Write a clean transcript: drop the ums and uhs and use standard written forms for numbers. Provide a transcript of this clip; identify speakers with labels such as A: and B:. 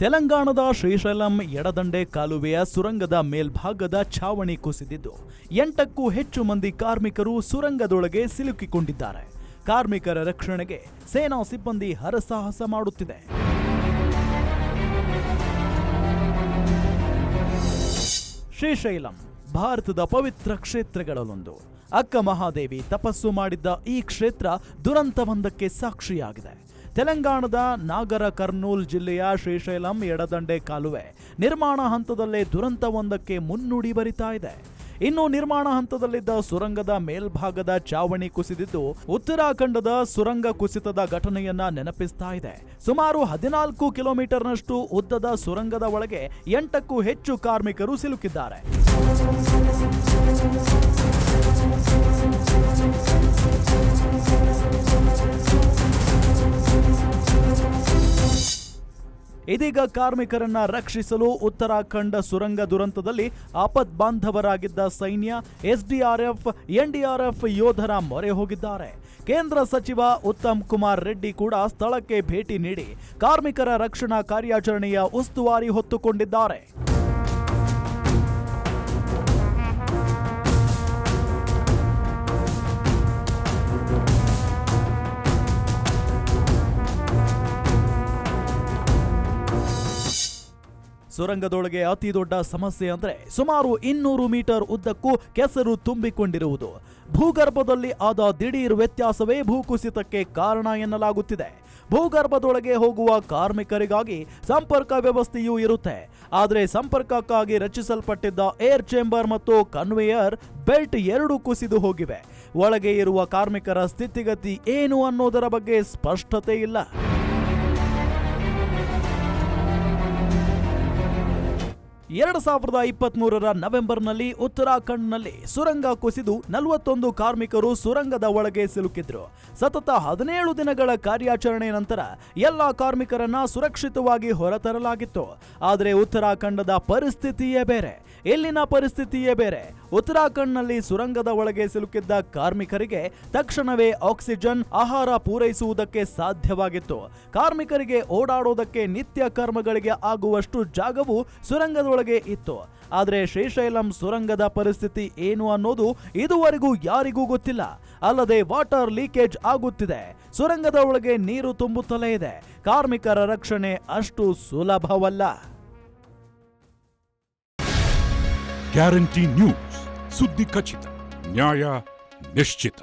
A: ತೆಲಂಗಾಣದ ಶ್ರೀಶೈಲಂ ಎಡದಂಡೆ ಕಾಲುವೆಯ ಸುರಂಗದ ಮೇಲ್ಭಾಗದ ಛಾವಣಿ ಕುಸಿದಿದ್ದು 8ಕ್ಕೂ ಹೆಚ್ಚು ಮಂದಿ ಕಾರ್ಮಿಕರು ಸುರಂಗದೊಳಗೆ ಸಿಲುಕಿಕೊಂಡಿದ್ದಾರೆ. ಕಾರ್ಮಿಕರ ರಕ್ಷಣೆಗೆ ಸೇನಾ ಸಿಬ್ಬಂದಿ ಹರಸಾಹಸ ಮಾಡುತ್ತಿದೆ. ಶ್ರೀಶೈಲಂ ಭಾರತದ ಪವಿತ್ರ ಕ್ಷೇತ್ರಗಳಲ್ಲೊಂದು. ಅಕ್ಕ ಮಹಾದೇವಿ ತಪಸ್ಸು ಮಾಡಿದ್ದ ಈ ಕ್ಷೇತ್ರ ದುರಂತವೊಂದಕ್ಕೆ ಸಾಕ್ಷಿಯಾಗಿದೆ. ತೆಲಂಗಾಣದ ನಾಗರ ಕರ್ನೂಲ್ ಜಿಲ್ಲೆಯ ಶ್ರೀಶೈಲಂ ಎಡದಂಡೆ ಕಾಲುವೆ ನಿರ್ಮಾಣ ಹಂತದಲ್ಲೇ ದುರಂತವೊಂದಕ್ಕೆ ಮುನ್ನುಡಿ ಬರಿತಾ ಇದೆ. ಇನ್ನು ನಿರ್ಮಾಣ ಹಂತದಲ್ಲಿದ್ದ ಸುರಂಗದ ಮೇಲ್ಭಾಗದ ಚಾವಣಿ ಕುಸಿದಿದ್ದು ಉತ್ತರಾಖಂಡದ ಸುರಂಗ ಕುಸಿತದ ಘಟನೆಯನ್ನ ನೆನಪಿಸ್ತಾ ಇದೆ. ಸುಮಾರು 14 ಕಿಲೋಮೀಟರ್ನಷ್ಟು ಉದ್ದದ ಸುರಂಗದ ಒಳಗೆ 8ಕ್ಕೂ ಹೆಚ್ಚು ಕಾರ್ಮಿಕರು ಸಿಲುಕಿದ್ದಾರೆ. ಇದೀಗ ಕಾರ್ಮಿಕರನ್ನ ರಕ್ಷಿಸಲು ಉತ್ತರಾಖಂಡ ಸುರಂಗ ದುರಂತದಲ್ಲಿ ಆಪದ್ಬಾಂಧವರಾಗಿದ್ದ ಸೈನ್ಯ, ಎಸ್ಡಿಆರ್ಎಫ್, ಎನ್ಡಿಆರ್ಎಫ್ ಯೋಧರ ಮೊರೆ ಹೋಗಿದ್ದಾರೆ. ಕೇಂದ್ರ ಸಚಿವ ಉತ್ತಮ್ ಕುಮಾರ್ ರೆಡ್ಡಿ ಕೂಡ ಸ್ಥಳಕ್ಕೆ ಭೇಟಿ ನೀಡಿ ಕಾರ್ಮಿಕರ ರಕ್ಷಣಾ ಕಾರ್ಯಾಚರಣೆಯ ಉಸ್ತುವಾರಿ ಹೊತ್ತುಕೊಂಡಿದ್ದಾರೆ. ಸುರಂಗದೊಳಗೆ ಅತಿ ದೊಡ್ಡ ಸಮಸ್ಯೆ ಅಂದ್ರೆ ಸುಮಾರು 200 ಮೀಟರ್ ಉದ್ದಕ್ಕೂ ಕೆಸರು ತುಂಬಿಕೊಂಡಿರುವುದು. ಭೂಗರ್ಭದಲ್ಲಿ ಆದ ದಿಢೀರ್ ವ್ಯತ್ಯಾಸವೇ ಭೂಕುಸಿತಕ್ಕೆ ಕಾರಣ ಎನ್ನಲಾಗುತ್ತಿದೆ. ಭೂಗರ್ಭದೊಳಗೆ ಹೋಗುವ ಕಾರ್ಮಿಕರಿಗಾಗಿ ಸಂಪರ್ಕ ವ್ಯವಸ್ಥೆಯೂ ಇರುತ್ತೆ. ಆದರೆ ಸಂಪರ್ಕಕ್ಕಾಗಿ ರಚಿಸಲ್ಪಟ್ಟಿದ್ದ ಏರ್ ಚೇಂಬರ್ ಮತ್ತು ಕನ್ವೇಯರ್ ಬೆಲ್ಟ್ ಎರಡೂ ಕುಸಿದು ಹೋಗಿವೆ. ಒಳಗೆ ಇರುವ ಕಾರ್ಮಿಕರ ಸ್ಥಿತಿಗತಿ ಏನು ಅನ್ನೋದರ ಬಗ್ಗೆ ಸ್ಪಷ್ಟತೆ ಇಲ್ಲ. 2023ರ ನವೆಂಬರ್ನಲ್ಲಿ ಉತ್ತರಾಖಂಡ್ನಲ್ಲಿ ಸುರಂಗ ಕುಸಿದು 41 ಕಾರ್ಮಿಕರು ಸುರಂಗದ ಒಳಗೆ ಸಿಲುಕಿದ್ರು. ಸತತ 17 ದಿನಗಳ ಕಾರ್ಯಾಚರಣೆ ನಂತರ ಎಲ್ಲ ಕಾರ್ಮಿಕರನ್ನ ಸುರಕ್ಷಿತವಾಗಿ ಹೊರತರಲಾಗಿತ್ತು. ಆದರೆ ಉತ್ತರಾಖಂಡದ ಪರಿಸ್ಥಿತಿಯೇ ಬೇರೆ, ಇಲ್ಲಿನ ಪರಿಸ್ಥಿತಿಯೇ ಬೇರೆ. ಉತ್ತರಾಖಂಡ್ನಲ್ಲಿ ಸುರಂಗದ ಒಳಗೆ ಸಿಲುಕಿದ್ದ ಕಾರ್ಮಿಕರಿಗೆ ತಕ್ಷಣವೇ ಆಕ್ಸಿಜನ್, ಆಹಾರ ಪೂರೈಸುವುದಕ್ಕೆ ಸಾಧ್ಯವಾಗಿತ್ತು. ಕಾರ್ಮಿಕರಿಗೆ ಓಡಾಡೋದಕ್ಕೆ ನಿತ್ಯ ಕರ್ಮಗಳಿಗೆ ಆಗುವಷ್ಟು ಜಾಗವು ಸುರಂಗದೊಳಗೆ ಇತ್ತು. ಆದರೆ ಶ್ರೀಶೈಲಂ ಸುರಂಗದ ಪರಿಸ್ಥಿತಿ ಏನು ಅನ್ನೋದು ಇದುವರೆಗೂ ಯಾರಿಗೂ ಗೊತ್ತಿಲ್ಲ. ಅಲ್ಲದೆ ವಾಟರ್ ಲೀಕೇಜ್ ಆಗುತ್ತಿದೆ. ಸುರಂಗದ ಒಳಗೆ ನೀರು ತುಂಬುತ್ತಲೇ ಇದೆ. ಕಾರ್ಮಿಕರ ರಕ್ಷಣೆ ಅಷ್ಟು ಸುಲಭವಲ್ಲ.
B: ಗ್ಯಾರಂಟಿ ನ್ಯೂಸ್, ಸುದ್ದಿ ಖಚಿತ, ನ್ಯಾಯ ನಿಶ್ಚಿತ.